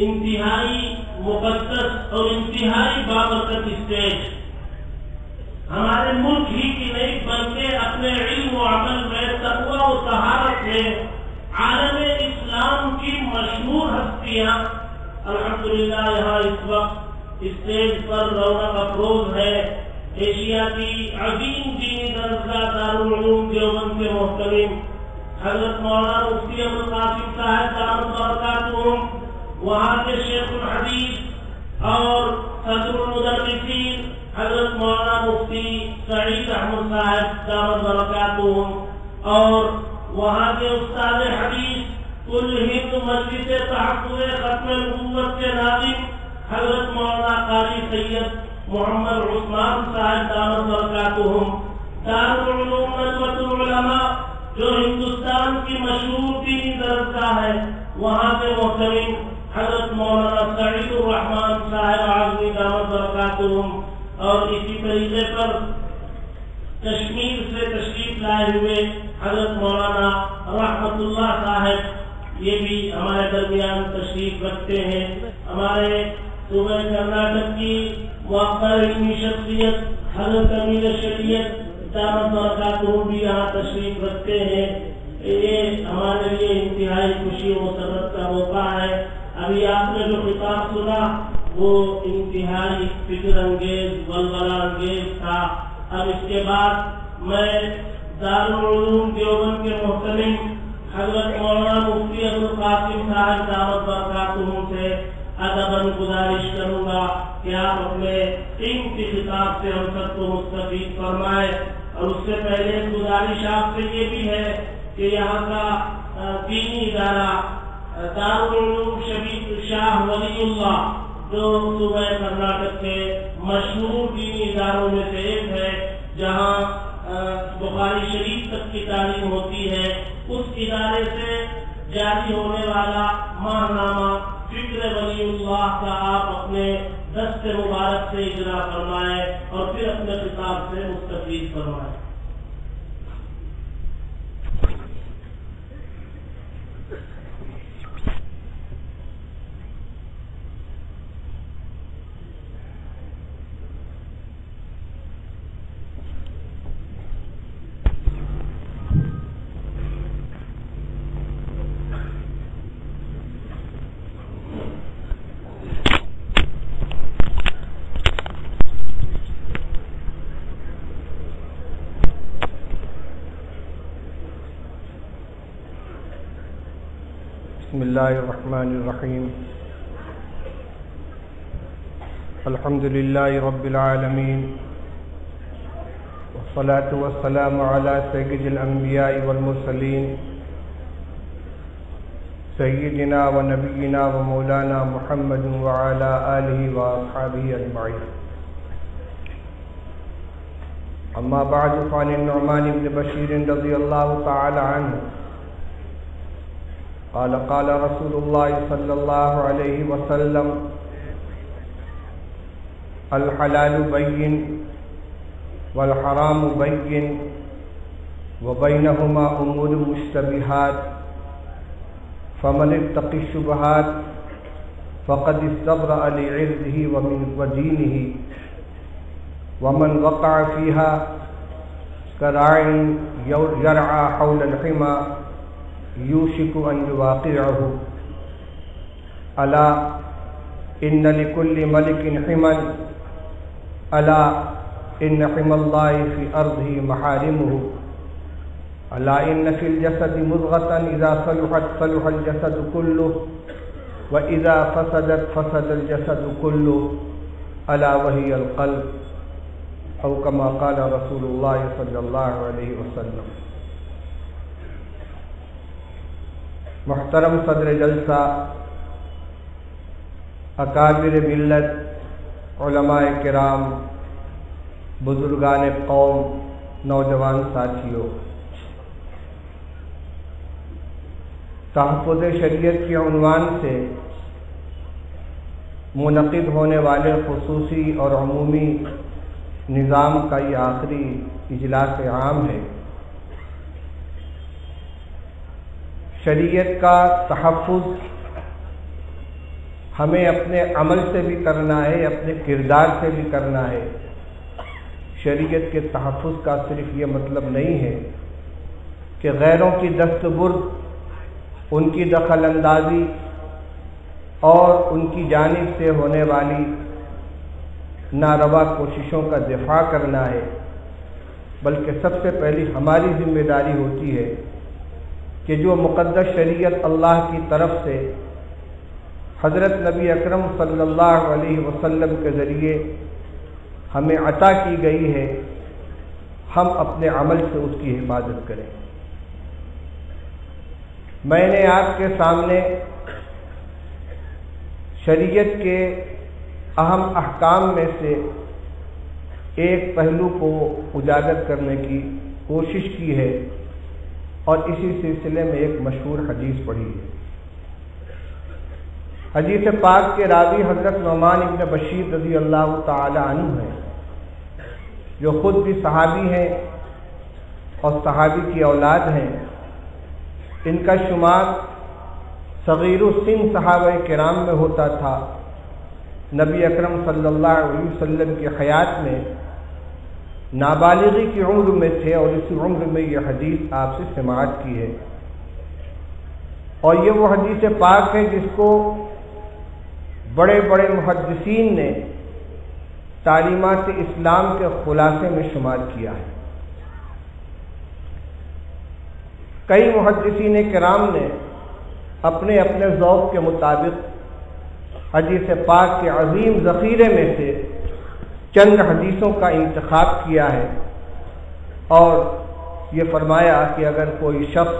انتہائی مقدس اور انتہائی بابرکت اسٹیج ہمارے ملک ہی کی نہیں بلکہ اپنے علم و عمل میں تقوی و طہارت میں عالم اسلام کی مشہور ہستیاں الحمدللہ یہاں اس وقت اسٹیج پر رونق افروز ہے۔ ایشیا کی عظیم دینی درسگاہ دارالعلوم دیوبند کے محترم حضرت مولانا مفتی ابوالقاسم صاحب دامت برکاتہم، وہاں کے شیخ الحدیث اور صدر المدرسین حضرت مولانا مفتی سعید احمد صاحب دامت برکاتہم، اور وہاں کے استاد حدیث کل ہند مجلس تحفظ ختم نبوت کے ناظم حضرت مولانا قاری سید محمد عثمان صاحب دامت برکاتہم، دارالعلوم ندوۃ العلماء جو ہندوستان کی مشہور دینی درسگاہ ہے، وہاں کے محترم حضرت مولانا سعید الرحمان صاحب عازمی دامت برکاتہم، اور اسی طریقے پر کشمیر سے تشریف لائے ہوئے حضرت مولانا رحمت اللہ صاحب، یہ بھی ہمارے درمیان تشریف رکھتے ہیں۔ ہمارے صوبہ کرناٹک کی موقر علمی شخصیت حضرت امیر شریعت دامت برکاتہم بھی یہاں تشریف رکھتے ہیں۔ یہ ہمارے لیے انتہائی خوشی و مسرت کا موقع ہے۔ ابھی آپ نے جو خطاب سنا وہ انتہائی فکر انگیز ولولہ انگیز تھا۔ اب اس کے بعد میں دارالعلوم دیوبند کے محترم حضرت مولانا مفتی ابوالقاسم صاحب دامت برکاتہم سے ادباً گزارش کروں گا کہ آپ اپنے قیمتی خطاب سے ہم سب کو مستفید فرمائے، اور اس سے پہلے گزارش آپ سے یہ بھی ہے کہ یہاں کا دینی ادارہ دارالعلوم شبیب شاہ ولی اللہ جو صوبہ کرناٹک کے مشہور دینی اداروں میں سے ایک ہے، جہاں بخاری شریف تک کی تعلیم ہوتی ہے، اس ادارے سے جاری ہونے والا ماہنامہ فکر ولی اللہ کا آپ اپنے دست مبارک سے اجرا فرمائے اور پھر اپنے خطاب سے مستفید فرمائے۔ بسم اللہ الرحمن الرحیم، الحمد للہ رب العالمین، والصلاة والسلام علی سید الانبیاء والمرسلین، سیدنا و نبینا و مولانا محمد وعلی آلہ و اصحابہ اجمعین۔ اما بعد فعن النعمان بن بشیر رضی اللہ تعالی عنہ قال قال رسول اللہ صلی اللہ علیہ وسلم الحلال بین والحرام بین وبینہما امور مشتبہات فمن اتقی الشبہات فقد استبرأ لعرضہ ودینہ ومن وقع فیہا كراع يرعى حول الحمى یوشک ان یواقعہ الا ان لکل ملک حما الا ان حمى اللہ فی ارضہ محارمہ الا ان فی الجسد مضغة اذا صلحت صلح الجسد کلہ واذا فسدت فسد الجسد کلہ الا وہی القلب او کما قال رسول اللہ صلی اللہ علیہ وسلم۔ محترم صدر جلسہ، اکابر ملت، علماء کرام، بزرگان قوم، نوجوان ساتھیوں، تحفظ شریعت کے عنوان سے منعقد ہونے والے خصوصی اور عمومی نظام کا یہ آخری اجلاس عام ہے۔ شریعت کا تحفظ ہمیں اپنے عمل سے بھی کرنا ہے، اپنے کردار سے بھی کرنا ہے۔ شریعت کے تحفظ کا صرف یہ مطلب نہیں ہے کہ غیروں کی دستبرد، ان کی دخل اندازی اور ان کی جانب سے ہونے والی ناروا کوششوں کا دفاع کرنا ہے، بلکہ سب سے پہلی ہماری ذمہ داری ہوتی ہے کہ جو مقدس شریعت اللہ کی طرف سے حضرت نبی اکرم صلی اللہ علیہ وسلم کے ذریعے ہمیں عطا کی گئی ہے، ہم اپنے عمل سے اس کی حفاظت کریں۔ میں نے آپ کے سامنے شریعت کے اہم احکام میں سے ایک پہلو کو اجاگر کرنے کی کوشش کی ہے اور اسی سلسلے میں ایک مشہور حدیث پڑھی ہے۔ حدیث پاک کے راوی حضرت نعمان ابن بشیر رضی اللہ تعالی عنہ ہیں، جو خود بھی صحابی ہیں اور صحابی کی اولاد ہیں۔ ان کا شمار صغیر السن صحابہ کرام میں ہوتا تھا۔ نبی اکرم صلی اللہ علیہ وسلم کی حیات میں نابالغی کی عمر میں تھے اور اسی عمر میں یہ حدیث آپ سے سماعت کی ہے، اور یہ وہ حدیث پاک ہے جس کو بڑے بڑے محدثین نے تعلیمات اسلام کے خلاصے میں شمار کیا ہے۔ کئی محدثین کرام نے اپنے اپنے ذوق کے مطابق حدیث پاک کے عظیم ذخیرے میں سے چند حدیثوں کا انتخاب کیا ہے اور یہ فرمایا کہ اگر کوئی شخص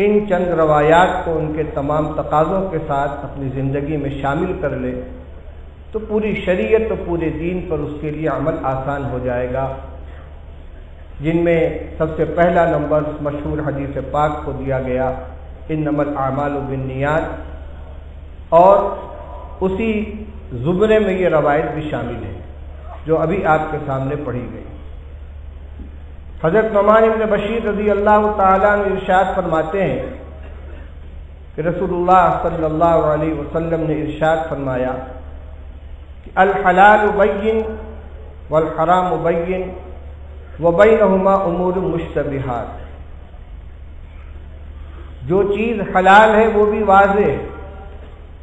ان چند روایات کو ان کے تمام تقاضوں کے ساتھ اپنی زندگی میں شامل کر لے تو پوری شریعت و پورے دین پر اس کے لیے عمل آسان ہو جائے گا، جن میں سب سے پہلا نمبر اس مشہور حدیث پاک کو دیا گیا، انما الاعمال بالنیات، اور اسی زمرے میں یہ روایت بھی شامل ہے جو ابھی آپ کے سامنے پڑھی گئی۔ حضرت نعمان ابن بشیر رضی اللہ تعالیٰ عنہ ارشاد فرماتے ہیں کہ رسول اللہ صلی اللہ علیہ وسلم نے ارشاد فرمایا کہ الحلال بین والحرام بین وبینہما امور مشتبہات، جو چیز حلال ہے وہ بھی واضح ہے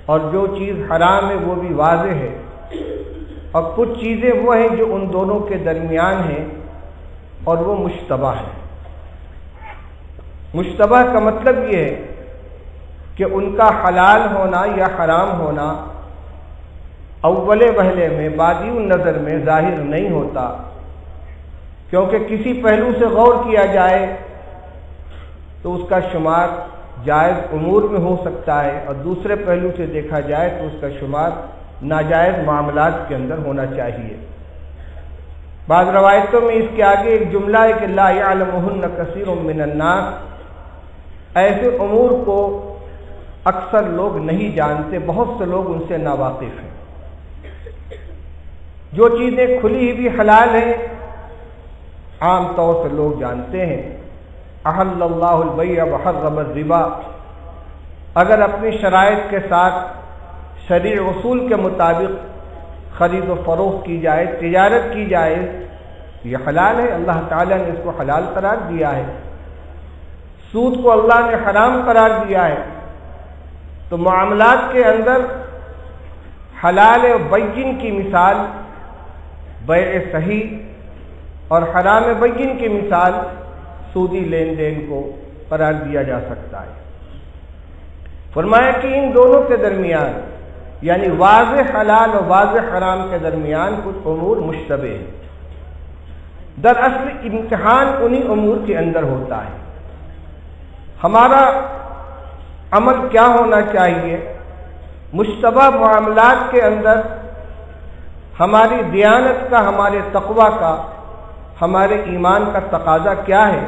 اور جو چیز حرام ہے وہ بھی واضح ہے، اور کچھ چیزیں وہ ہیں جو ان دونوں کے درمیان ہیں اور وہ مشتبہ ہے۔ مشتبہ کا مطلب یہ ہے کہ ان کا حلال ہونا یا حرام ہونا اول وہلے میں بادی النظر میں ظاہر نہیں ہوتا، کیونکہ کسی پہلو سے غور کیا جائے تو اس کا شمار جائز امور میں ہو سکتا ہے اور دوسرے پہلو سے دیکھا جائے تو اس کا شمار ناجائز معاملات کے اندر ہونا چاہیے۔ بعض روایتوں میں اس کے آگے ایک جملہ ہے کہ لا یعلمہن کثیر من الناس، ایسے امور کو اکثر لوگ نہیں جانتے، بہت سے لوگ ان سے ناواقف ہیں۔ جو چیزیں کھلی ہوئی حلال ہیں عام طور سے لوگ جانتے ہیں، احل اللہ البیع وحرم الربا، اگر اپنی شرائط کے ساتھ شرعی اصول کے مطابق خرید و فروخت کی جائے، تجارت کی جائے، یہ حلال ہے، اللہ تعالیٰ نے اس کو حلال قرار دیا ہے۔ سود کو اللہ نے حرام قرار دیا ہے، تو معاملات کے اندر حلال بین کی مثال بیع صحیح اور حرام بین کی مثال سودی لین دین کو قرار دیا جا سکتا ہے۔ فرمایا کہ ان دونوں کے درمیان یعنی واضح حلال اور واضح حرام کے درمیان کچھ امور مشتبہ ہیں۔ دراصل امتحان انہی امور کے اندر ہوتا ہے۔ ہمارا عمل کیا ہونا چاہیے؟ مشتبہ معاملات کے اندر ہماری دیانت کا، ہمارے تقوی کا، ہمارے ایمان کا تقاضا کیا ہے؟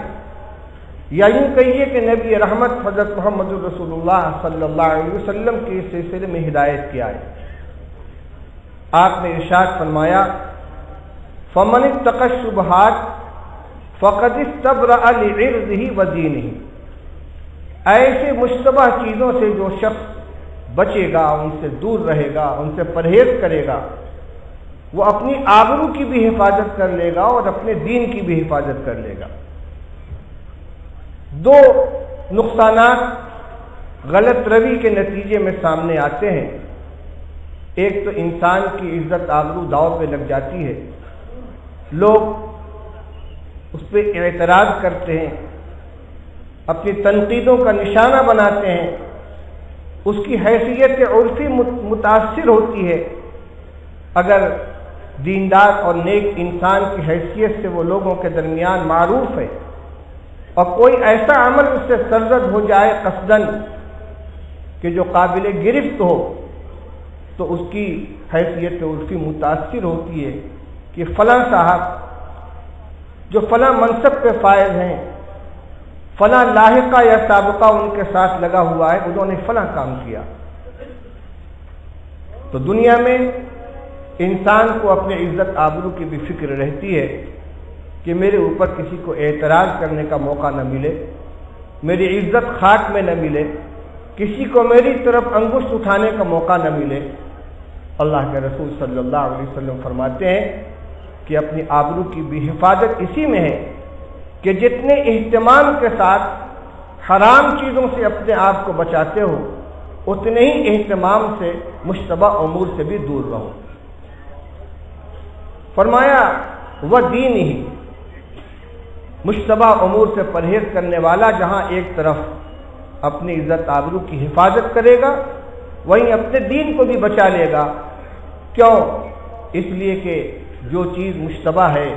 یا یوں کہیے کہ نبی رحمت حضرت محمد رسول اللہ صلی اللہ علیہ وسلم کے اس سلسلے میں ہدایت کیا ہے؟ آپ نے ارشاد فرمایا فمن اتقى الشبهات فقد استبرأ لعرضه ودينه، ایسے مشتبہ چیزوں سے جو شخص بچے گا، ان سے دور رہے گا، ان سے پرہیز کرے گا، وہ اپنی آبرو کی بھی حفاظت کر لے گا اور اپنے دین کی بھی حفاظت کر لے گا۔ دو نقصانات غلط روی کے نتیجے میں سامنے آتے ہیں۔ ایک تو انسان کی عزت آبرو داؤ پہ لگ جاتی ہے، لوگ اس پہ اعتراض کرتے ہیں، اپنی تنقیدوں کا نشانہ بناتے ہیں، اس کی حیثیت عرفی متاثر ہوتی ہے۔ اگر دیندار اور نیک انسان کی حیثیت سے وہ لوگوں کے درمیان معروف ہے اور کوئی ایسا عمل اس سے سرزد ہو جائے قصدن کہ جو قابل گرفت ہو، تو اس کی حیثیت عرفی متاثر ہوتی ہے کہ فلاں صاحب جو فلاں منصب پہ فائز ہیں، فلاں لاحقہ یا سابقہ ان کے ساتھ لگا ہوا ہے، انہوں نے فلاں کام کیا۔ تو دنیا میں انسان کو اپنے عزت آبرو کی بھی فکر رہتی ہے کہ میرے اوپر کسی کو اعتراض کرنے کا موقع نہ ملے، میری عزت خاک میں نہ ملے، کسی کو میری طرف انگشت اٹھانے کا موقع نہ ملے۔ اللہ کے رسول صلی اللہ علیہ وسلم فرماتے ہیں کہ اپنی آبرو کی بھی حفاظت اسی میں ہے کہ جتنے اہتمام کے ساتھ حرام چیزوں سے اپنے آپ کو بچاتے ہو، اتنے ہی اہتمام سے مشتبہ امور سے بھی دور رہو۔ فرمایا وہ دین ہی، مشتبہ امور سے پرہیز کرنے والا جہاں ایک طرف اپنی عزت آبرو کی حفاظت کرے گا، وہیں اپنے دین کو بھی بچا لے گا۔ کیوں؟ اس لیے کہ جو چیز مشتبہ ہے،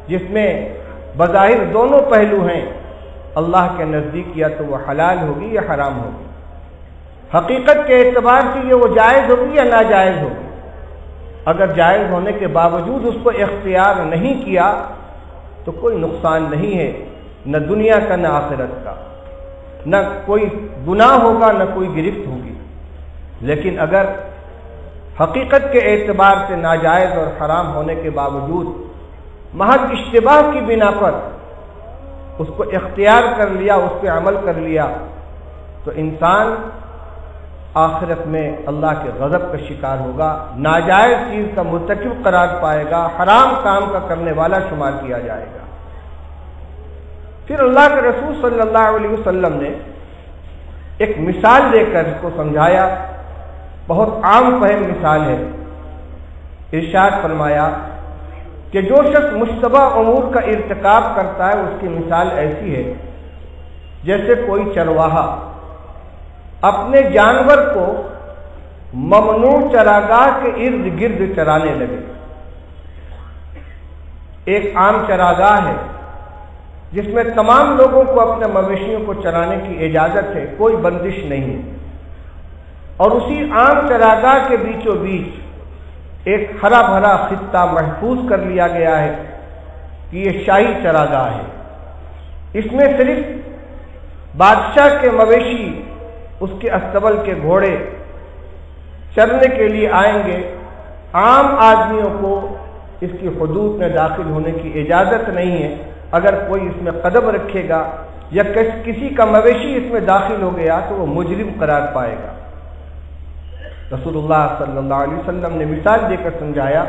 جس میں بظاہر دونوں پہلو ہیں، اللہ کے نزدیک یا تو وہ حلال ہوگی یا حرام ہوگی، حقیقت کے اعتبار سے یہ وہ جائز ہوگی یا ناجائز ہوگی۔ اگر جائز ہونے کے باوجود اس کو اختیار نہیں کیا تو کوئی نقصان نہیں ہے، نہ دنیا کا نہ آخرت کا، نہ کوئی گناہ ہوگا نہ کوئی گرفت ہوگی۔ لیکن اگر حقیقت کے اعتبار سے ناجائز اور حرام ہونے کے باوجود محض اشتباہ کی بنا پر اس کو اختیار کر لیا، اس پہ عمل کر لیا، تو انسان آخرت میں اللہ کے غضب کا شکار ہوگا، ناجائز چیز کا مرتکب قرار پائے گا، حرام کام کا کرنے والا شمار کیا جائے گا۔ پھر اللہ کے رسول صلی اللہ علیہ وسلم نے ایک مثال دے کر اس کو سمجھایا، بہت عام فہم مثال ہے۔ ارشاد فرمایا کہ جو شخص مشتبہ امور کا ارتکاب کرتا ہے، اس کی مثال ایسی ہے جیسے کوئی چرواہا اپنے جانور کو ممنوع چراگاہ کے ارد گرد چرانے لگے۔ ایک عام چراگاہ ہے جس میں تمام لوگوں کو اپنے مویشیوں کو چرانے کی اجازت ہے، کوئی بندش نہیں ہے، اور اسی عام چراگاہ کے بیچوں بیچ ایک ہرا بھرا خطہ محفوظ کر لیا گیا ہے کہ یہ شاہی چراگاہ ہے، اس میں صرف بادشاہ کے مویشی، اس کے استبل کے گھوڑے چرنے کے لیے آئیں گے، عام آدمیوں کو اس کی حدود میں داخل ہونے کی اجازت نہیں ہے۔ اگر کوئی اس میں قدم رکھے گا یا کسی کا مویشی اس میں داخل ہو گیا تو وہ مجرم قرار پائے گا۔ رسول اللہ صلی اللہ علیہ وسلم نے مثال دے کر سمجھایا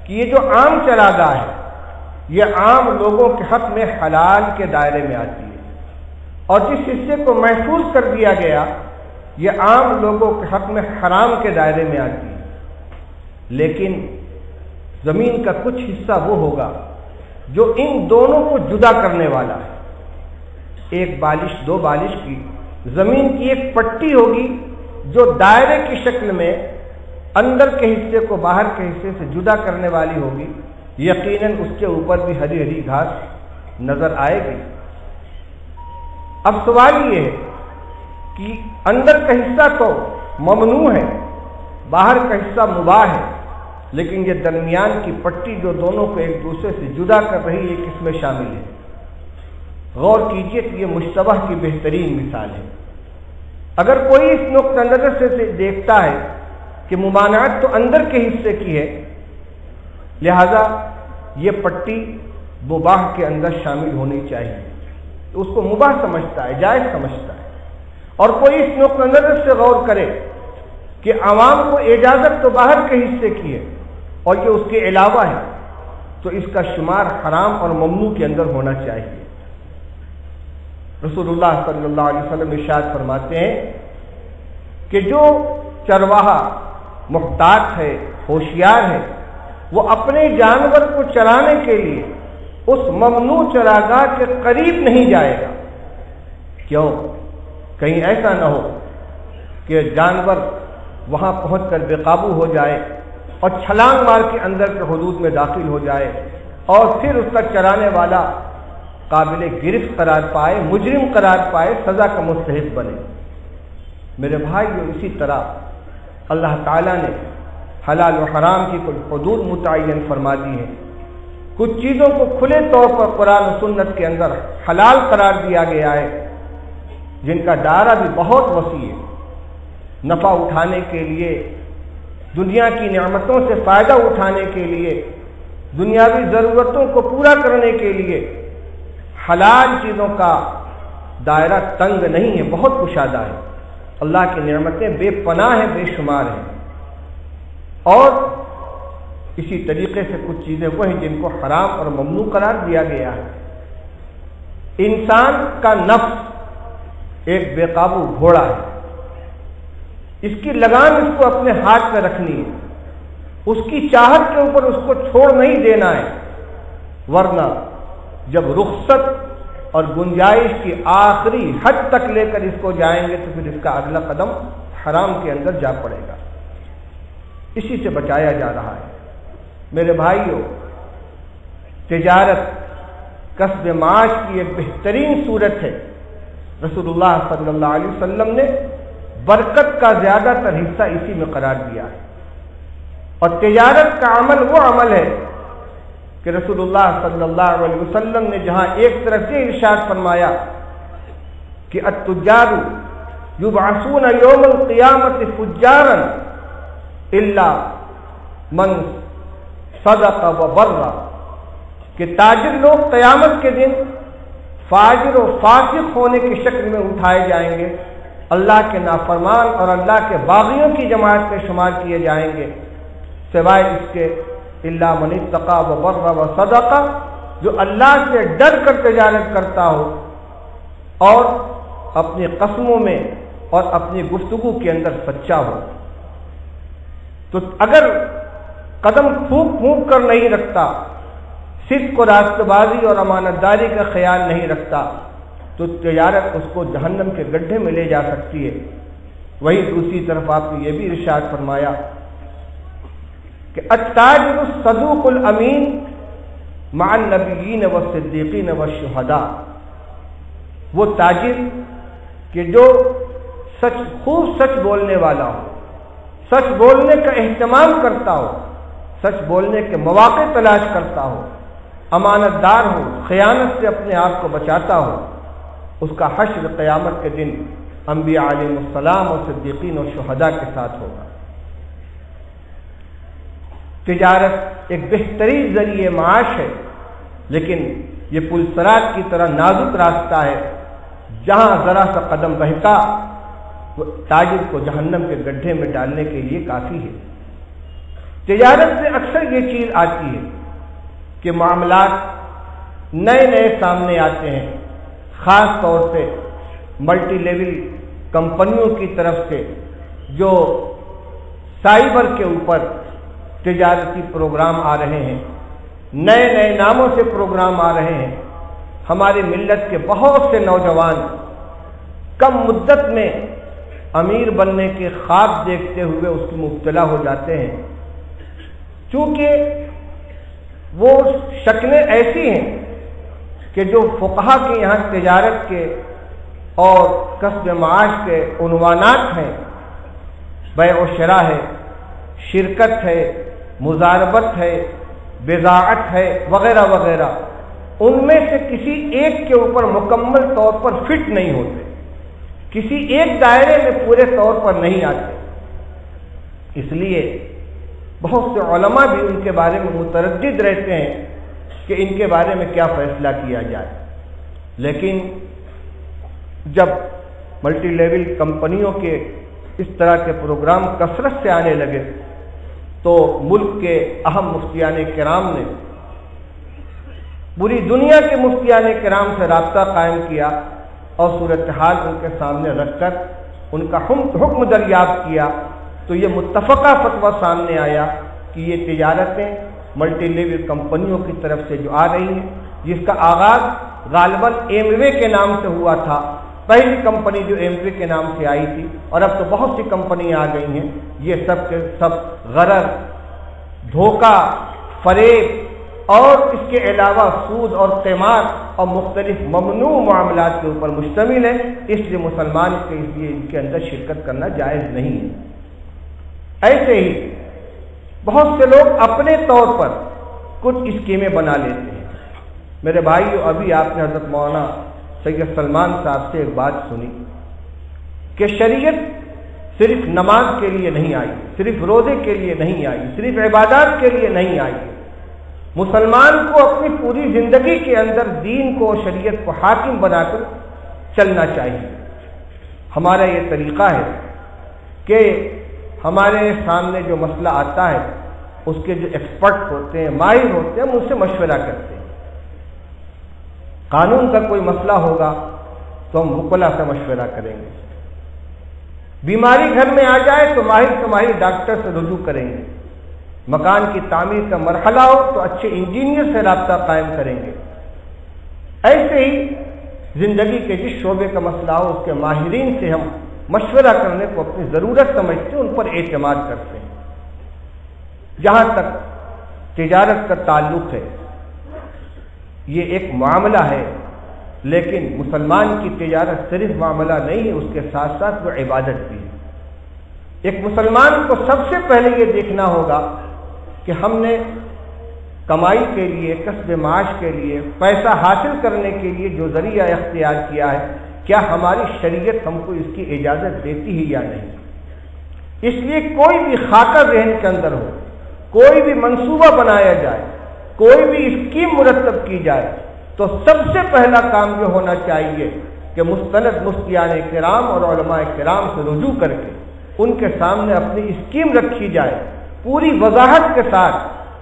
کہ یہ جو عام چراگاہ ہے، یہ عام لوگوں کے حق میں حلال کے دائرے میں آتی ہے، اور جس حصے کو محفوظ کر دیا گیا یہ عام لوگوں کے حق میں حرام کے دائرے میں آتی ہے۔ لیکن زمین کا کچھ حصہ وہ ہوگا جو ان دونوں کو جدا کرنے والا ہے۔ ایک بالش دو بالش کی زمین کی ایک پٹی ہوگی جو دائرے کی شکل میں اندر کے حصے کو باہر کے حصے سے جدا کرنے والی ہوگی، یقیناً اس کے اوپر بھی ہری ہری گھاس نظر آئے گی۔ اب سوال یہ ہے کہ اندر کا حصہ تو ممنوع ہے، باہر کا حصہ مباح ہے، لیکن یہ درمیان کی پٹی جو دونوں کو ایک دوسرے سے جدا کر رہی ہے، کس میں شامل ہے؟ غور کیجئے کہ یہ مشتبہ کی بہترین مثال ہے۔ اگر کوئی اس نقطہ نظر سے دیکھتا ہے کہ ممانعت تو اندر کے حصے کی ہے، لہذا یہ پٹی مباح کے اندر شامل ہونی چاہیے، تو اس کو مباح سمجھتا ہے، جائز سمجھتا ہے۔ اور کوئی اس نقطہ نظر سے غور کرے کہ عوام کو اجازت تو باہر کے حصے کی ہے اور یہ اس کے علاوہ ہے، تو اس کا شمار حرام اور ممنوع کے اندر ہونا چاہیے۔ رسول اللہ صلی اللہ علیہ وسلم ارشاد فرماتے ہیں کہ جو چرواہا محتاط ہے، ہوشیار ہے، وہ اپنے جانور کو چرانے کے لیے اس ممنوع چراگاہ کے قریب نہیں جائے گا۔ کیوں؟ کہیں ایسا نہ ہو کہ جانور وہاں پہنچ کر بے قابو ہو جائے اور چھلانگ مار کے اندر کے حدود میں داخل ہو جائے اور پھر اس کا چرانے والا قابل گرفت قرار پائے، مجرم قرار پائے، سزا کا مستحق بنے۔ میرے بھائیو، اسی طرح اللہ تعالیٰ نے حلال و حرام کی کچھ حدود متعین فرما دی ہیں۔ کچھ چیزوں کو کھلے طور پر قرآن و سنت کے اندر حلال قرار دیا گیا ہے، جن کا دائرہ بھی بہت وسیع ہے۔ نفع اٹھانے کے لیے، دنیا کی نعمتوں سے فائدہ اٹھانے کے لیے، دنیاوی ضرورتوں کو پورا کرنے کے لیے حلال چیزوں کا دائرہ تنگ نہیں ہے، بہت کشادہ ہے۔ اللہ کی نعمتیں بے پناہ ہیں، بے شمار ہیں۔ اور اسی طریقے سے کچھ چیزیں وہ ہیں جن کو حرام اور ممنوع قرار دیا گیا ہے۔ انسان کا نفس ایک بے قابو گھوڑا ہے، اس کی لگام اس کو اپنے ہاتھ میں رکھنی ہے، اس کی چاہت کے اوپر اس کو چھوڑ نہیں دینا ہے، ورنہ جب رخصت اور گنجائش کی آخری حد تک لے کر اس کو جائیں گے تو پھر اس کا اگلا قدم حرام کے اندر جا پڑے گا۔ اسی سے بچایا جا رہا ہے۔ میرے بھائیوں، تجارت کسب معاش کی ایک بہترین صورت ہے۔ رسول اللہ صلی اللہ علیہ وسلم نے برکت کا زیادہ تر حصہ اسی میں قرار دیا ہے، اور تجارت کا عمل وہ عمل ہے کہ رسول اللہ صلی اللہ علیہ وسلم نے جہاں ایک طرف سے ارشاد فرمایا کہ التجار یبعثون یوم القیامت فجارا الا من صدق و برا، کہ تاجر لوگ قیامت کے دن فاجر و فاسق ہونے کی شکل میں اٹھائے جائیں گے، اللہ کے نافرمان اور اللہ کے باغیوں کی جماعت میں شمار کیے جائیں گے، سوائے اس کے الا من اتقى وبر وصدق، جو اللہ سے ڈر کر تجارت کرتا ہو اور اپنی قسموں میں اور اپنی گفتگو کے اندر سچا ہو۔ تو اگر قدم پھونک پھونک کر نہیں رکھتا، صدق و راست بازی اور امانت داری کا خیال نہیں رکھتا، تو تجارت اس کو جہنم کے گڈھے میں لے جا سکتی ہے۔ وہی دوسری طرف آپ نے یہ بھی ارشاد فرمایا کہ التاجر الصدوق الامین مع النبیین والصدیقین والشہداء، وہ تاجر کہ جو خوب سچ بولنے والا ہو، سچ بولنے کا اہتمام کرتا ہو، سچ بولنے کے مواقع تلاش کرتا ہو، امانت دار ہو، خیانت سے اپنے آپ کو بچاتا ہو، اس کا حشر قیامت کے دن انبیاء علیہ السلام اور صدیقین اور شہداء کے ساتھ ہوگا۔ تجارت ایک بہترین ذریعہ معاش ہے، لیکن یہ پل صراط کی طرح نازک راستہ ہے، جہاں ذرا سا قدم بہتا وہ تاجر کو جہنم کے گڈھے میں ڈالنے کے لیے کافی ہے۔ تجارت سے اکثر یہ چیز آتی ہے کہ معاملات نئے نئے سامنے آتے ہیں، خاص طور سے ملٹی لیول کمپنیوں کی طرف سے جو سائبر کے اوپر تجارتی پروگرام آ رہے ہیں، نئے نئے ناموں سے پروگرام آ رہے ہیں۔ ہماری ملت کے بہت سے نوجوان کم مدت میں امیر بننے کے خواب دیکھتے ہوئے اس کی مبتلا ہو جاتے ہیں، چونکہ وہ شکلیں ایسی ہیں کہ جو فقہا کے یہاں تجارت کے اور کسب معاش کے عنوانات ہیں، بیع و شراء ہے، شرکت ہے، مضاربت ہے، بضاعت ہے، وغیرہ وغیرہ، ان میں سے کسی ایک کے اوپر مکمل طور پر فٹ نہیں ہوتے، کسی ایک دائرے میں پورے طور پر نہیں آتے۔ اس لیے بہت سے علماء بھی ان کے بارے میں متردد رہتے ہیں کہ ان کے بارے میں کیا فیصلہ کیا جائے، لیکن جب ملٹی لیول کمپنیوں کے اس طرح کے پروگرام کثرت سے آنے لگے تو ملک کے اہم مفتیان کرام نے پوری دنیا کے مفتیان کرام سے رابطہ قائم کیا اور صورتحال ان کے سامنے رکھ کر ان کا حکم دریافت کیا تو یہ متفقہ فتویٰ سامنے آیا کہ یہ تجارتیں ملٹی لیول کمپنیوں کی طرف سے جو آ رہی ہیں، جس کا آغاز غالباً ایم وے کے نام سے ہوا تھا، پہلی کمپنی جو ایم وے کے نام سے آئی تھی، اور اب تو بہت سی کمپنیاں آ گئی ہیں، یہ سب کے سب غرض، دھوکہ، فریب اور اس کے علاوہ سود اور قمار اور مختلف ممنوع معاملات کے اوپر مشتمل ہے، اس لیے مسلمان کے لیے ان کے اندر شرکت کرنا جائز نہیں ہے۔ ایسے ہی بہت سے لوگ اپنے طور پر کچھ اسکیمیں بنا لیتے ہیں۔ میرے بھائیو، ابھی آپ نے حضرت مولانا سید سلمان صاحب سے ایک بات سنی کہ شریعت صرف نماز کے لیے نہیں آئی، صرف روزے کے لیے نہیں آئی، صرف عبادات کے لیے نہیں آئی، مسلمان کو اپنی پوری زندگی کے اندر دین کو اور شریعت کو حاکم بنا کر چلنا چاہیے۔ ہمارا یہ طریقہ ہے کہ ہمارے سامنے جو مسئلہ آتا ہے اس کے جو ایکسپرٹ ہوتے ہیں، ماہر ہوتے ہیں، ہم ان سے مشورہ کرتے ہیں۔ قانون کا کوئی مسئلہ ہوگا تو ہم وکلا سے مشورہ کریں گے، بیماری گھر میں آ جائے تو ماہر سے ماہر ڈاکٹر سے رجوع کریں گے، مکان کی تعمیر کا مرحلہ ہو تو اچھے انجینئر سے رابطہ قائم کریں گے۔ ایسے ہی زندگی کے جس شعبے کا مسئلہ ہو اس کے ماہرین سے ہم مشورہ کرنے کو اپنی ضرورت سمجھتے ہیں، ان پر اعتماد کرتے ہیں۔ جہاں تک تجارت کا تعلق ہے، یہ ایک معاملہ ہے، لیکن مسلمان کی تجارت صرف معاملہ نہیں ہے، اس کے ساتھ ساتھ وہ عبادت بھی ہے۔ ایک مسلمان کو سب سے پہلے یہ دیکھنا ہوگا کہ ہم نے کمائی کے لیے، کسب معاش کے لیے، پیسہ حاصل کرنے کے لیے جو ذریعہ اختیار کیا ہے، کیا ہماری شریعت ہم کو اس کی اجازت دیتی ہے یا نہیں۔ اس لیے کوئی بھی خاکہ ذہن کے اندر ہو، کوئی بھی منصوبہ بنایا جائے، کوئی بھی اسکیم مرتب کی جائے تو سب سے پہلا کام یہ ہونا چاہیے کہ مستند مفتیان کرام اور علماء کرام سے رجوع کر کے ان کے سامنے اپنی اسکیم رکھی جائے، پوری وضاحت کے ساتھ،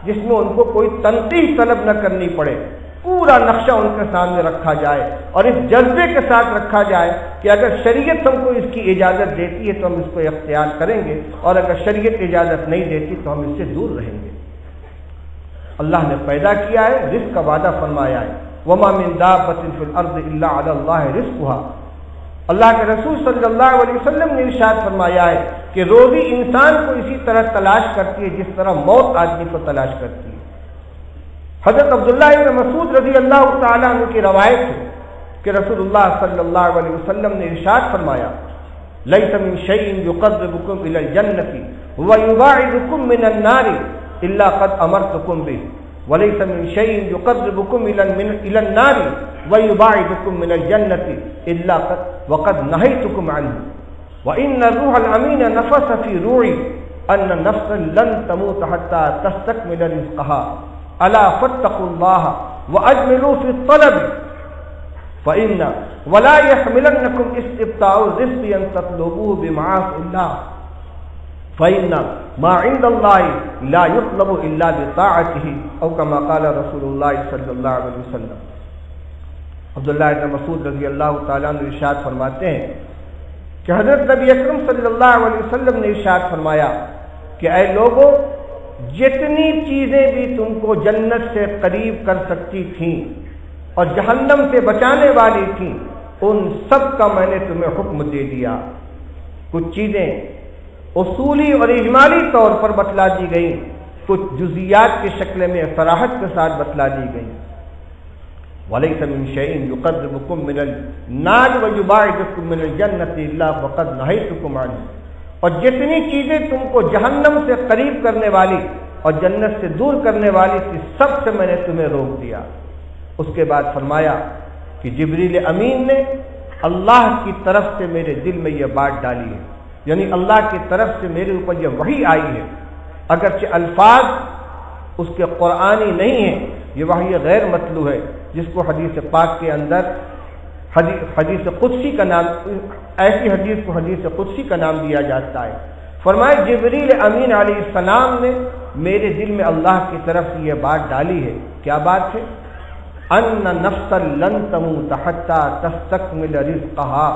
جس میں ان کو کوئی تنقید طلب نہ کرنی پڑے، پورا نقشہ ان کے سامنے رکھا جائے اور اس جذبے کے ساتھ رکھا جائے کہ اگر شریعت ہم کو اس کی اجازت دیتی ہے تو ہم اس کو اختیار کریں گے، اور اگر شریعت اجازت نہیں دیتی تو ہم اس سے دور رہیں گے۔ اللہ نے پیدا کیا ہے، رزق کا وعدہ فرمایا ہے، وَمَا مِن دَابَّةٍ فِي الْأَرْضِ إِلَّا عَلَى اللَّهِ رِزْقُهَا۔ اللہ کے رسول صلی اللہ علیہ وسلم نے ارشاد فرمایا ہے کہ روزی انسان کو اسی طرح تلاش کرتی ہے جس طرح موت آدمی کو تلاش کرتی ہے۔ حضرت عبداللہ ابن مسعود رضی اللہ تعالیٰ عنہ کی روایت ہے کہ رسول اللہ صلی اللہ علیہ وسلم نے ارشاد فرمایا، لَيْسَ مِن شَيْءٍ يُقَرِّبُكُمْ إِلَى الْجَنَّةِ وَيُبَاعِدُكُمْ مِنَ النَّارِ إِلَّا قَدْ أَمَرْتُكُمْ بِهِ وَلَيْسَ مِن شَيْءٍ يُقَرِّبُكُمْ إِلَى النَّارِ وَيُبَاعِدُكُمْ مِنَ الْجَنَّةِ إِلَّا وَقَدْ نَهَيْتُكُمْ عَنْهُ وَإِنَّ الرُّوحَ الْأَمِينَ نَفَثَ فِي رُوعِي أَنَّ نَفْسًا لَن تَمُوتَ حَتَّى تَسْتَكْمِلَ رِزْقَهَا أَلَا فَاتَّقُوا اللَّهَ وَأَجْمِلُوا فِي الطَّلَبِ فَإِنَّ وَلَا يَحْمِلَنَّكُمْ اسْتِبْطَاءُ الرِّزْقِ أَن تَطْلُبُوهُ بِمَعَاصِي اللَّهِ فَإِنَّ مَا عِندَ اللَّهِ لَا يُطْلَبُ إِلَّا بِطَاعَتِهِ أَوْ كَمَا قَالَ رسول اللہ صلی اللہ علیہ وسلم۔ عبداللہ ابن مسعود رضی اللہ تعالیٰ عنہ ارشاد فرماتے ہیں کہ حضرت نبی اکرم صلی اللہ علیہ وسلم نے ارشاد فرمایا کہ اے لوگو، جتنی چیزیں بھی تم کو جنت سے قریب کر سکتی تھیں اور جہنم سے بچانے والی تھیں، ان سب کا میں نے تمہیں حکم دے دیا۔ کچھ چیزیں اصولی اور اجمالی طور پر بتلا دی گئیں، کچھ جزیات کی شکل میں صراحت کے ساتھ بتلا دی گئیں۔ وَلَيْسَ مِن شَيْءٍ يُقَرِّبُكُم مِّنَ النَّارِ وَيُبَاعِدُكُم مِّنَ الْجَنَّةِ إِلَّا وَقَدْ نَهَيْتُكُمْ عَنْهُ۔ اور جتنی چیزیں تم کو جہنم سے قریب کرنے والی اور جنت سے دور کرنے والی تھی، سب سے میں نے تمہیں روک دیا۔ اس کے بعد فرمایا کہ جبریل امین نے اللہ کی طرف سے میرے دل میں یہ بات ڈالی ہے، یعنی اللہ کی طرف سے میرے اوپر یہ وحی آئی ہے، اگرچہ الفاظ اس کے قرآنی نہیں ہیں، یہ وحی غیر مطلوع ہے، جس کو حدیث پاک کے اندر حدیث قدسی کا نام، ایسی حدیث کو حدیث قدسی کا نام دیا جاتا ہے۔ فرمائے جبریل امین علیہ السلام نے میرے دل میں اللہ کی طرف سے یہ بات ڈالی ہے۔ کیا بات ہے؟ ان نفسا لن تموت حتی تستکمل رزقہا،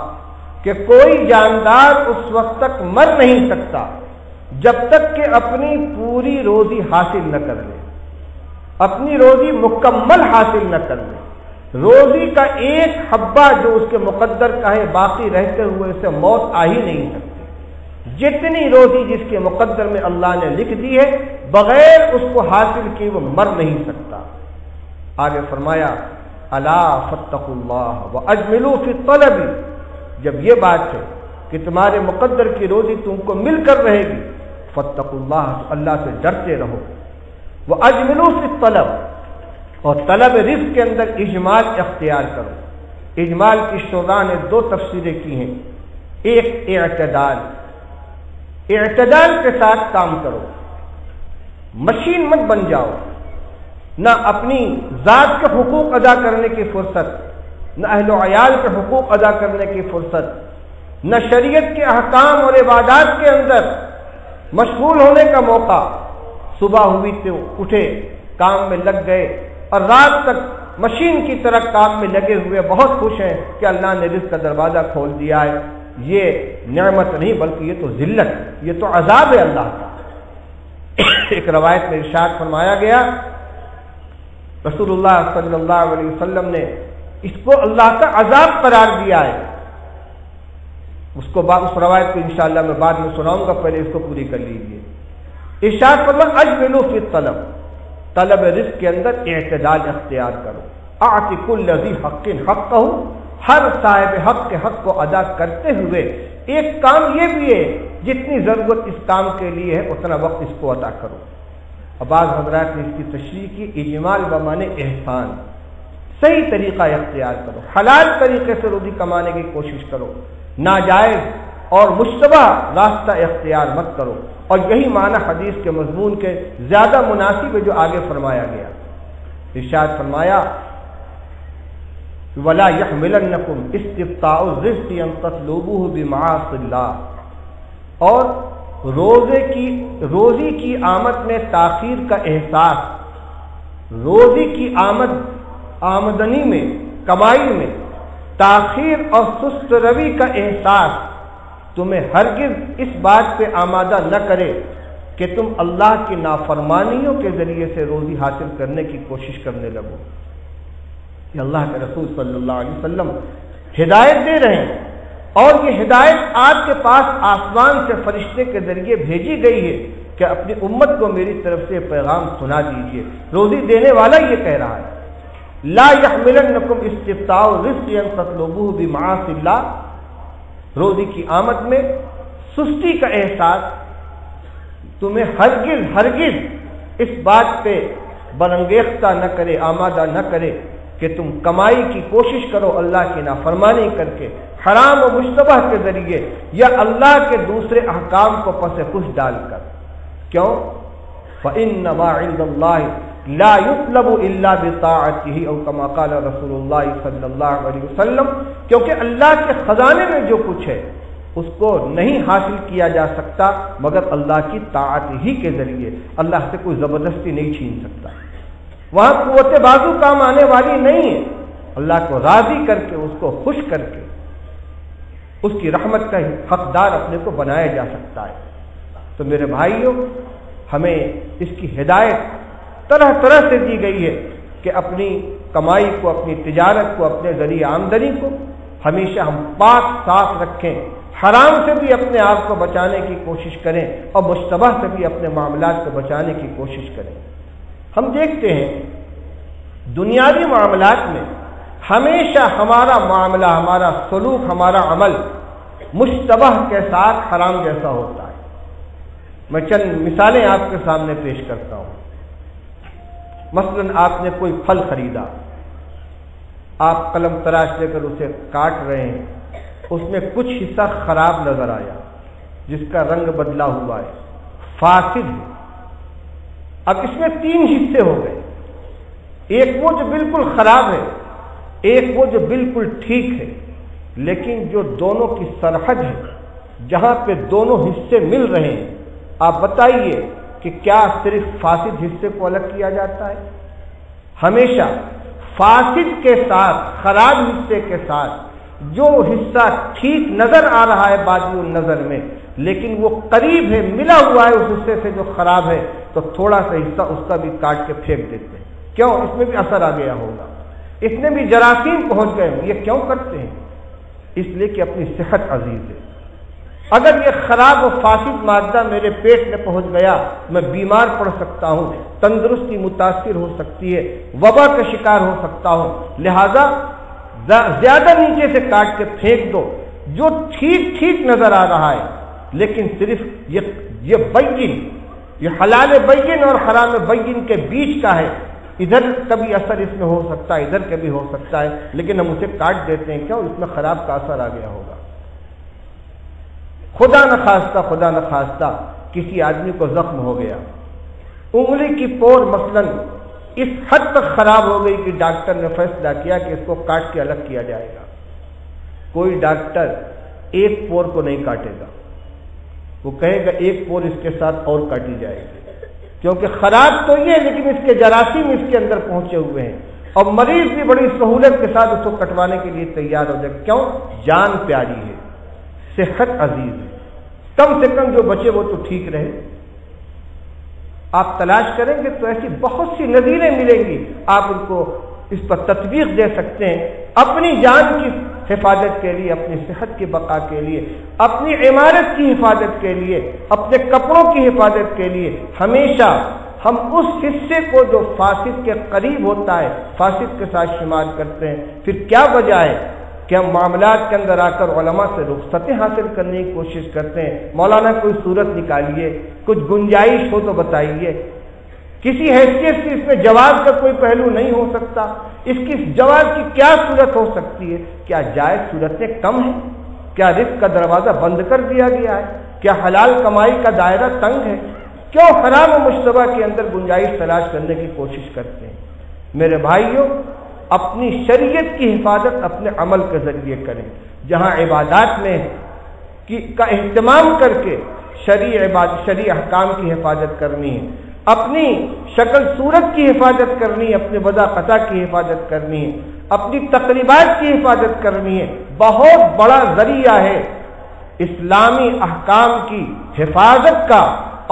کہ کوئی جاندار اس وقت تک مر نہیں سکتا جب تک کہ اپنی پوری روزی حاصل نہ کر لے، اپنی روزی مکمل حاصل نہ کر لے۔ روزی کا ایک حبہ جو اس کے مقدر کا ہے باقی رہتے ہوئے اسے موت آ ہی نہیں سکتی۔ جتنی روزی جس کے مقدر میں اللہ نے لکھ دی ہے بغیر اس کو حاصل کی وہ مر نہیں سکتا۔ آگے فرمایا الا فاتقوا اللہ واجملوا فی الطلب، جب یہ بات ہے کہ تمہارے مقدر کی روزی تم کو مل کر رہے گی، فاتقوا اللہ، اللہ سے ڈرتے رہو، واجملوا فی الطلب، اور طلب رزق کے اندر اجمال اختیار کرو۔ اجمال کی شعراء نے دو تفسیریں کی ہیں، ایک اعتدال، اعتدال کے ساتھ کام کرو، مشین مت بن جاؤ، نہ اپنی ذات کے حقوق ادا کرنے کی فرصت، نہ اہل و عیال کے حقوق ادا کرنے کی فرصت، نہ شریعت کے احکام اور عبادات کے اندر مشغول ہونے کا موقع۔ صبح ہوئی تو اٹھے، کام میں لگ گئے، اور رات تک مشین کی طرح کام میں لگے ہوئے بہت خوش ہیں کہ اللہ نے رزق کا دروازہ کھول دیا ہے۔ یہ نعمت نہیں بلکہ یہ تو ذلت، یہ تو عذاب ہے اللہ کا۔ ایک روایت میں ارشاد فرمایا گیا، رسول اللہ صلی اللہ علیہ وسلم نے اس کو اللہ کا عذاب قرار دیا ہے۔ اس روایت کو انشاءاللہ میں بعد میں سناؤں گا، پہلے اس کو پوری کر لیجیے۔ ارشاد فرمایا اجملوا فی الطلب، طلب رزق کے اندر اعتدال اختیار کرو۔ اعط کل ذی حق حقہ، ہر صاحب حق کے حق کو ادا کرتے ہوئے ایک کام یہ بھی ہے جتنی ضرورت اس کام کے لیے ہے اتنا وقت اس کو عطا کرو۔ اب بعض حضرات نے اس کی تشریح کی، اجمال بمانے احسان، صحیح طریقہ اختیار کرو، حلال طریقے سے روزی کمانے کی کوشش کرو، ناجائز اور مشتبہ راستہ اختیار مت کرو۔ اور یہی معنی حدیث کے مضمون کے زیادہ مناسب ہے جو آگے فرمایا گیا۔ ارشاد فرمایا وَلَا يَحْمِلَنَّكُمْ اسْتِبْطَاءُ الرِّزْقِ أَن تَطْلُبُوهُ بِمَعَاصِ اللَّهِ، اور روزی کی آمد میں تاخیر کا احساس، روزی کی آمدنی میں، کمائی میں تاخیر اور سست روی کا احساس تمہیں ہرگز اس بات پہ آمادہ نہ کرے کہ تم اللہ کی نافرمانیوں کے ذریعے سے روزی حاصل کرنے کی کوشش کرنے لگو۔ کہ اللہ کے رسول صلی اللہ علیہ وسلم ہدایت دے رہے ہیں، اور یہ ہدایت آپ کے پاس آسمان سے فرشتے کے ذریعے بھیجی گئی ہے کہ اپنی امت کو میری طرف سے پیغام سنا دیجیے۔ روزی دینے والا یہ کہہ رہا ہے لا يحملنکم استبطاء الرزق ان تطلبوه بمعاصی اللہ، روزی کی آمد میں سستی کا احساس تمہیں ہرگز اس بات پہ برانگیختہ نہ کرے، آمادہ نہ کرے کہ تم کمائی کی کوشش کرو اللہ کی نافرمانی کر کے، حرام و مشتبہ کے ذریعے، یا اللہ کے دوسرے احکام کو پس پش ڈال کر۔ کیوں؟ فَإِنَّمَا عِندَ اللَّهِ لَا يُطْلَبُ إِلَّا بِطَاعَتِهِ، او كما قال رسول اللہ صلی اللہ علیہ وسلم، کیونکہ اللہ کے خزانے میں جو کچھ ہے اس کو نہیں حاصل کیا جا سکتا مگر اللہ کی طاعت ہی کے ذریعے۔ اللہ سے کوئی زبردستی نہیں چھین سکتا، وہاں قوت بازو کام آنے والی نہیں ہے۔ اللہ کو راضی کر کے، اس کو خوش کر کے اس کی رحمت کا حقدار اپنے کو بنایا جا سکتا ہے۔ تو میرے بھائیوں، ہمیں اس کی ہدایت طرح طرح سے دی گئی ہے کہ اپنی کمائی کو، اپنی تجارت کو، اپنے ذریعہ آمدنی کو ہمیشہ ہم پاک صاف رکھیں، حرام سے بھی اپنے آپ کو بچانے کی کوشش کریں اور مشتبہ سے بھی اپنے معاملات کو بچانے کی کوشش کریں۔ ہم دیکھتے ہیں دنیاوی معاملات میں ہمیشہ ہمارا معاملہ، ہمارا سلوک، ہمارا عمل مشتبہ کے ساتھ حرام جیسا ہوتا ہے۔ میں چند مثالیں آپ کے سامنے پیش کرتا ہوں۔ مثلا آپ نے کوئی پھل خریدا، آپ قلم تراش لے کر اسے کاٹ رہے ہیں، اس میں کچھ حصہ خراب نظر آیا جس کا رنگ بدلا ہوا ہے، فاسد ہے۔ اب اس میں 3 حصے ہو گئے، ایک وہ جو بالکل خراب ہے، ایک وہ جو بالکل ٹھیک ہے لیکن جو دونوں کی سرحد ہے، جہاں پہ دونوں حصے مل رہے ہیں، آپ بتائیے کہ کیا صرف فاسد حصے کو الگ کیا جاتا ہے؟ ہمیشہ فاسد کے ساتھ، خراب حصے کے ساتھ جو حصہ ٹھیک نظر آ رہا ہے بادی النظر میں، لیکن وہ قریب ہے، ملا ہوا ہے اس حصے سے جو خراب ہے، تو تھوڑا سا حصہ اس کا بھی کاٹ کے پھینک دیتے ہیں۔ کیوں؟ اس میں بھی اثر آ گیا ہوگا، اس میں بھی جراثیم پہنچ گئے۔ یہ کیوں کرتے ہیں؟ اس لیے کہ اپنی صحت عزیز ہے۔ اگر یہ خراب و فاسد مادہ میرے پیٹ میں پہنچ گیا، میں بیمار پڑ سکتا ہوں، تندرستی متاثر ہو سکتی ہے، وبا کا شکار ہو سکتا ہوں۔ لہذا زیادہ نیچے سے کاٹ کے پھینک دو، جو ٹھیک ٹھیک نظر آ رہا ہے، لیکن صرف یہ بین، یہ حلال بین اور حرام بین کے بیچ کا ہے، ادھر کبھی اثر اس میں ہو سکتا ہے، ادھر کبھی ہو سکتا ہے، لیکن ہم اسے کاٹ دیتے ہیں۔ کیوں؟ اس میں خراب کا اثر آ گیا ہوگا۔ خدا نہ خواستہ کسی آدمی کو زخم ہو گیا، انگلی کی پور مثلاً اس حد تک خراب ہو گئی کہ ڈاکٹر نے فیصلہ کیا کہ اس کو کاٹ کے الگ کیا جائے گا۔ کوئی ڈاکٹر ایک پور کو نہیں کاٹے گا، وہ کہے گا ایک پور اس کے ساتھ اور کاٹی جائے گی، کیونکہ خراب تو یہ ہے لیکن اس کے جراثیم اس کے اندر پہنچے ہوئے ہیں، اور مریض بھی بڑی سہولت کے ساتھ اس کو کٹوانے کے لیے تیار ہو جائے گا۔ کیوں؟ جان پیاری ہے، صحت عزیز ہے، کم سے کم جو بچے وہ تو ٹھیک رہے۔ آپ تلاش کریں گے تو ایسی بہت سی نظیریں ملیں گی، آپ ان کو اس پر تطبیق دے سکتے ہیں۔ اپنی جان کی حفاظت کے لیے، اپنی صحت کی بقا کے لیے، اپنی عمارت کی حفاظت کے لیے، اپنے کپڑوں کی حفاظت کے لیے ہمیشہ ہم اس حصے کو جو فاسد کے قریب ہوتا ہے فاسد کے ساتھ شمار کرتے ہیں۔ پھر کیا وجہ ہے کہ ہم معاملات کے اندر آ کر علماء سے رخصتیں حاصل کرنے کی کوشش کرتے ہیں؟ مولانا کوئی صورت نکالیے، کچھ گنجائش ہو تو بتائیے۔ کسی حیثیت سے اس میں جواز کا کوئی پہلو نہیں ہو سکتا؟ اس کی جواز کی کیا صورت ہو سکتی ہے؟ کیا جائز صورتیں کم ہیں؟ کیا رزق کا دروازہ بند کر دیا گیا ہے؟ کیا حلال کمائی کا دائرہ تنگ ہے؟ کیوں حرام و مشتبہ کے اندر گنجائش تلاش کرنے کی کوشش کرتے ہیں؟ میرے بھائیوں، اپنی شریعت کی حفاظت اپنے عمل کے ذریعے کریں۔ جہاں عبادات میں کا اہتمام کر کے شرعی احکام کی حفاظت کرنی ہے، اپنی شکل صورت کی حفاظت کرنی ہے، اپنے وضع قطع کی حفاظت کرنی ہے، اپنی تقریبات کی حفاظت کرنی ہے۔ بہت بڑا ذریعہ ہے اسلامی احکام کی حفاظت کا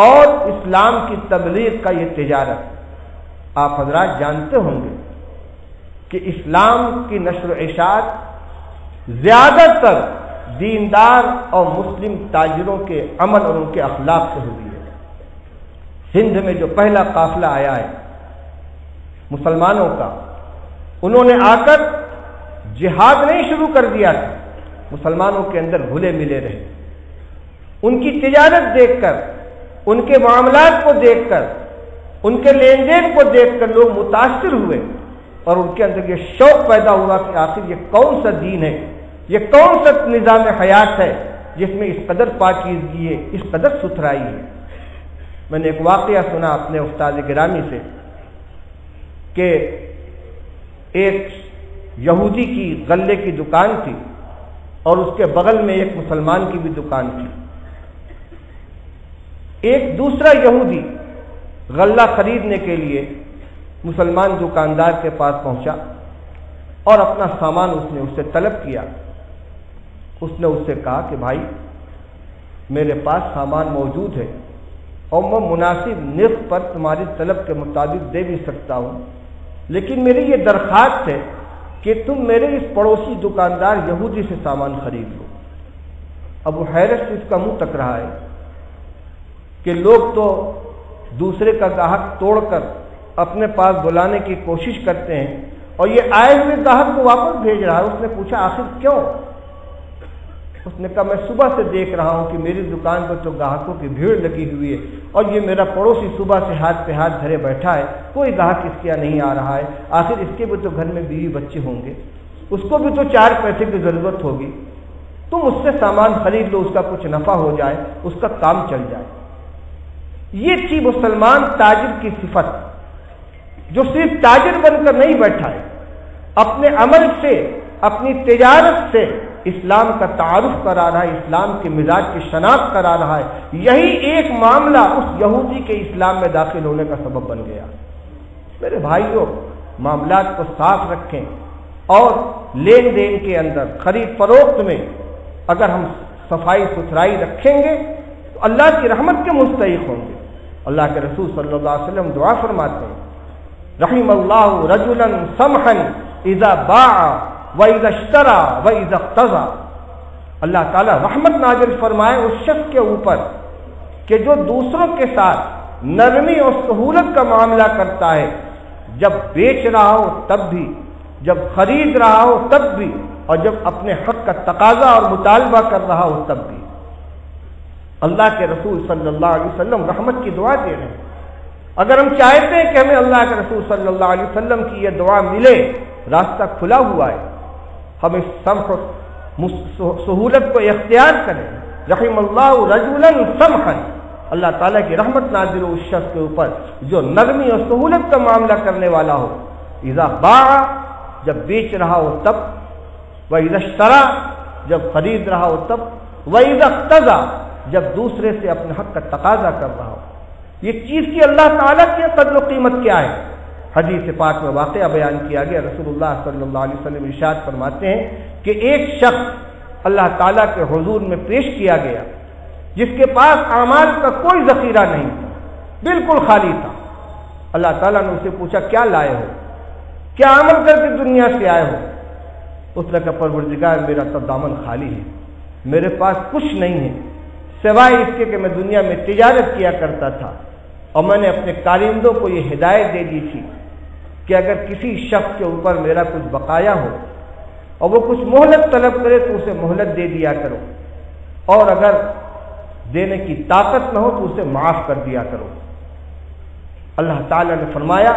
اور اسلام کی تبلیغ کا یہ تجارت۔ آپ حضرات جانتے ہوں گے کہ اسلام کی نشر و اشاعت زیادہ تر دیندار اور مسلم تاجروں کے عمل اور ان کے اخلاق سے ہوئی ہے۔ ہند میں جو پہلا قافلہ آیا ہے مسلمانوں کا، انہوں نے آ کر جہاد نہیں شروع کر دیا تھا، مسلمانوں کے اندر گھلے ملے رہے۔ ان کی تجارت دیکھ کر، ان کے معاملات کو دیکھ کر، ان کے لین دین کو دیکھ کر لوگ متاثر ہوئے، اور ان کے اندر یہ شوق پیدا ہوا کہ آخر یہ کون سا دین ہے، یہ کون سا نظام حیات ہے جس میں اس قدر پاکیزگی ہے، اس قدر ستھرائی ہے۔ میں نے ایک واقعہ سنا اپنے استاد گرامی سے کہ ایک یہودی کی غلے کی دکان تھی اور اس کے بغل میں ایک مسلمان کی بھی دکان تھی۔ ایک دوسرا یہودی غلہ خریدنے کے لیے مسلمان دکاندار کے پاس پہنچا اور اپنا سامان اس نے اس سے طلب کیا۔ اس نے اس سے کہا کہ بھائی میرے پاس سامان موجود ہے اور میں مناسب نرخ پر تمہاری طلب کے مطابق دے بھی سکتا ہوں، لیکن میری یہ درخواست ہے کہ تم میرے اس پڑوسی دکاندار یہودی سے سامان خرید لو۔ اب وہ حیرت سے اس کا منہ تک رہا ہے کہ لوگ تو دوسرے کا گاہک توڑ کر اپنے پاس بلانے کی کوشش کرتے ہیں اور یہ آئے ہوئے گاہک کو واپس بھیج رہا ہے۔ اس نے پوچھا آخر کیوں؟ اس نے کہا میں صبح سے دیکھ رہا ہوں کہ میری دکان پر تو گاہکوں کی بھیڑ لگی ہوئی ہے اور یہ میرا پڑوسی صبح سے ہاتھ پہ ہاتھ دھرے بیٹھا ہے، کوئی گاہک اس کے یہاں نہیں آ رہا ہے، آخر اس کے بھی تو گھر میں بیوی بچے ہوں گے، اس کو بھی تو 4 پیسے کی ضرورت ہوگی، تم اس سے سامان خرید لو، اس کا کچھ نفع ہو جائے، اس کا کام چل جائے۔ یہ تھی مسلمان تاجر کی صفت، جو صرف تاجر بن کر نہیں بیٹھا ہے اپنے عمل سے، اپنی تجارت سے اسلام کا تعارف کرا رہا ہے، اسلام کے مزاج کی شناخت کرا رہا ہے، یہی ایک معاملہ اس یہودی کے اسلام میں داخل ہونے کا سبب بن گیا۔ میرے بھائیوں، معاملات کو صاف رکھیں اور لین دین کے اندر، خرید فروخت میں اگر ہم صفائی ستھرائی رکھیں گے تو اللہ کی رحمت کے مستحق ہوں گے۔ اللہ کے رسول صلی اللہ علیہ وسلم دعا فرماتے ہیں، رحم اللہ رجلا سمحا اذا باع وَإِذَا اشْتَرَى وَإِذَا اقْتَضَى۔ اللہ تعالیٰ رحمت نازل فرمائے اس شخص کے اوپر کہ جو دوسروں کے ساتھ نرمی اور سہولت کا معاملہ کرتا ہے، جب بیچ رہا ہو تب بھی، جب خرید رہا ہو تب بھی، اور جب اپنے حق کا تقاضا اور مطالبہ کر رہا ہو تب بھی۔ اللہ کے رسول صلی اللہ علیہ وسلم رحمت کی دعا دے رہے ہیں۔ اگر ہم چاہتے ہیں کہ ہمیں اللہ کے رسول صلی اللہ علیہ وسلم کی یہ دعا ملے، راستہ کھلا ہوا ہے، ہم اس سمح سہولت کو اختیار کریں۔ رحم اللہ رجلا سمحا، اللہ تعالیٰ کی رحمت نازل ہو اس شخص کے اوپر جو نرمی اور سہولت کا معاملہ کرنے والا ہو۔ اذا باع، جب بیچ رہا ہو تب، وَإِذَا اشْتَرَى، جب خرید رہا ہو تب، وَإِذَا اقْتَضَى، جب دوسرے سے اپنے حق کا تقاضا کر رہا ہو۔ یہ چیز کی اللہ تعالیٰ کی قدر و قیمت کیا ہے؟ حدیث پاک میں واقعہ بیان کیا گیا، رسول اللہ صلی اللہ علیہ وسلم ارشاد فرماتے ہیں کہ ایک شخص اللہ تعالیٰ کے حضور میں پیش کیا گیا جس کے پاس اعمال کا کوئی ذخیرہ نہیں تھا، بالکل خالی تھا۔ اللہ تعالیٰ نے اسے پوچھا کیا لائے ہو، کیا عمل کر کے دنیا سے آئے ہو؟ اس نے کہا پروردگار میرا تو دامن خالی ہے، میرے پاس کچھ نہیں ہے سوائے اس کے کہ میں دنیا میں تجارت کیا کرتا تھا، اور میں نے اپنے کارندوں کو یہ ہدایت دے دی تھی کہ اگر کسی شخص کے اوپر میرا کچھ بقایا ہو اور وہ کچھ مہلت طلب کرے تو اسے مہلت دے دیا کرو، اور اگر دینے کی طاقت نہ ہو تو اسے معاف کر دیا کرو۔ اللہ تعالیٰ نے فرمایا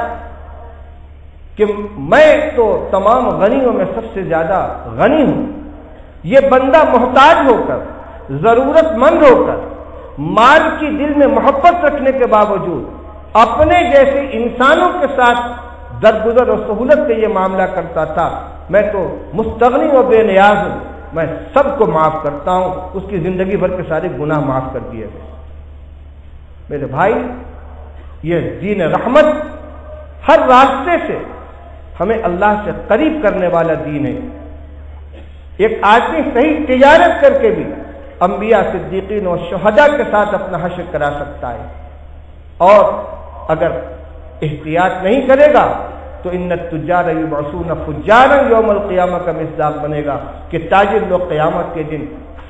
کہ میں تو تمام غنیوں میں سب سے زیادہ غنی ہوں، یہ بندہ محتاج ہو کر، ضرورت مند ہو کر، مال کی دل میں محبت رکھنے کے باوجود اپنے جیسے انسانوں کے ساتھ درگزر اور سہولت سے یہ معاملہ کرتا تھا۔ میں تو مستغنی و بے نیاز ہوں، میں سب کو معاف کرتا ہوں، اس کی زندگی بھر کے سارے گناہ معاف کر دیے گئے۔ میرے بھائی، یہ دین رحمت ہر راستے سے ہمیں اللہ سے قریب کرنے والا دین ہے۔ ایک آدمی صحیح تجارت کر کے بھی انبیاء، صدیقین اور شہداء کے ساتھ اپنا حشر کرا سکتا ہے، اور اگر احتیاط نہیں کرے گا تو ان التجار یبعثون فجارا یوم القیامہ کا مصداق بنے گا کہ تاجر لوگ قیامت کے دن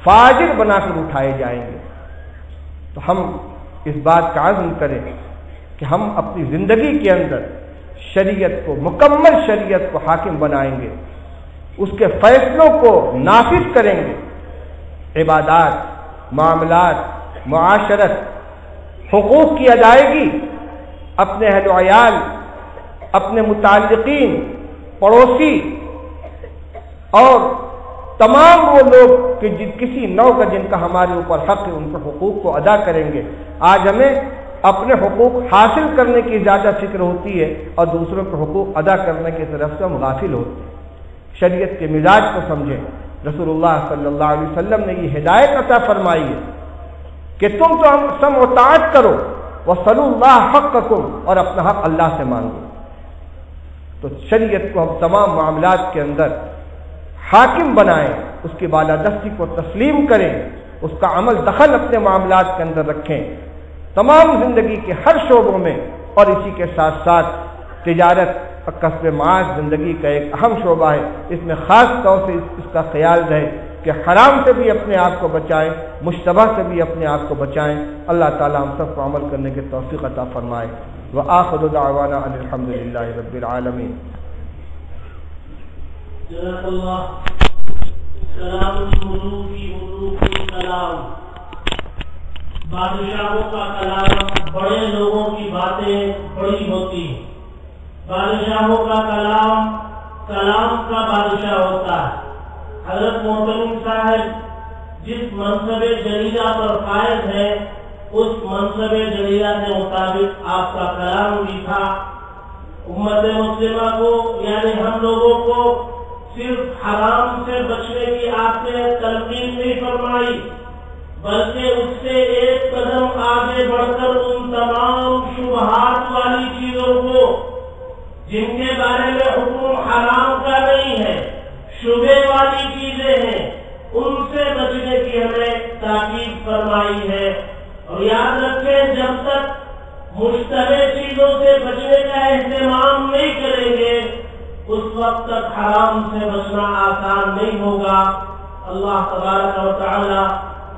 فاجر بنا کر اٹھائے جائیں گے۔ تو ہم اس بات کا عزم کریں کہ ہم اپنی زندگی کے اندر شریعت کو، مکمل شریعت کو حاکم بنائیں گے، اس کے فیصلوں کو نافذ کریں گے۔ عبادات، معاملات، معاشرت، حقوق کی ادائیگی، اپنے اہل و عیال، اپنے متعلقین، پڑوسی اور تمام وہ لوگ کہ کسی نوع کا جن کا ہمارے اوپر حق ہے، ان کے حقوق کو ادا کریں گے۔ آج ہمیں اپنے حقوق حاصل کرنے کی زیادہ فکر ہوتی ہے اور دوسروں کے حقوق ادا کرنے کی طرف سے ہم غافل ہوتے ہیں۔ شریعت کے مزاج کو سمجھیں۔ رسول اللہ صلی اللہ علیہ وسلم نے یہ ہدایت عطا فرمائی ہے کہ تم تو ہم سمع و طاعت کرو، وصلوا اللہ حقکم، اور اپنا حق اللہ سے مانگو۔ تو شریعت کو ہم تمام معاملات کے اندر حاکم بنائیں، اس کی بالادستی کو تسلیم کریں، اس کا عمل دخل اپنے معاملات کے اندر رکھیں، تمام زندگی کے ہر شعبوں میں، اور اسی کے ساتھ ساتھ تجارت اور کسب معاش زندگی کا ایک اہم شعبہ ہے، اس میں خاص طور سے اس کا خیال رہے کہ حرام سے بھی اپنے آپ کو بچائیں، مشتبہ سے بھی اپنے آپ کو بچائیں۔ اللہ تعالی ہم سب کو عمل کرنے کی توفیق عطا فرمائے۔ وآخر دعوانا ان الحمد للہ رب العالمین۔ جزاک اللہ۔ سلام الملوک ملوک الکلام، بادشاہوں کا کلام، بڑے لوگوں کی باتیں بڑی ہوتی ہیں۔ بادشاہوں کا کلام کلام کا بادشاہ ہوتا ہے۔ حضرت محترم صاحب جس منصب جلیلہ پر فائز ہے، اس منصب جلیلہ کے مطابق آپ کا کلام بھی تھا، امت مسلمہ کو یعنی ہم لوگوں کو صرف حرام سے بچنے کی آپ نے تلقین نہیں فرمائی، بلکہ اس سے ایک قدم آگے بڑھ کر ان تمام شبہات والی چیزوں کو جن کے بارے میں حکم حرام کا نہیں ہے، شبہ والی چیزیں ہیں، ان سے بچنے کی ہمیں تاکید فرمائی ہے۔ اور یاد رکھیں جب تک مشتبہ چیزوں سے بچنے کا اہتمام نہیں کریں گے اس وقت تک حرام سے بچنا آسان نہیں ہوگا۔ اللہ تبارک و تعالی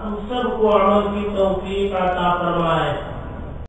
ہم سب کو عمل کی توفیق عطا فرمائے۔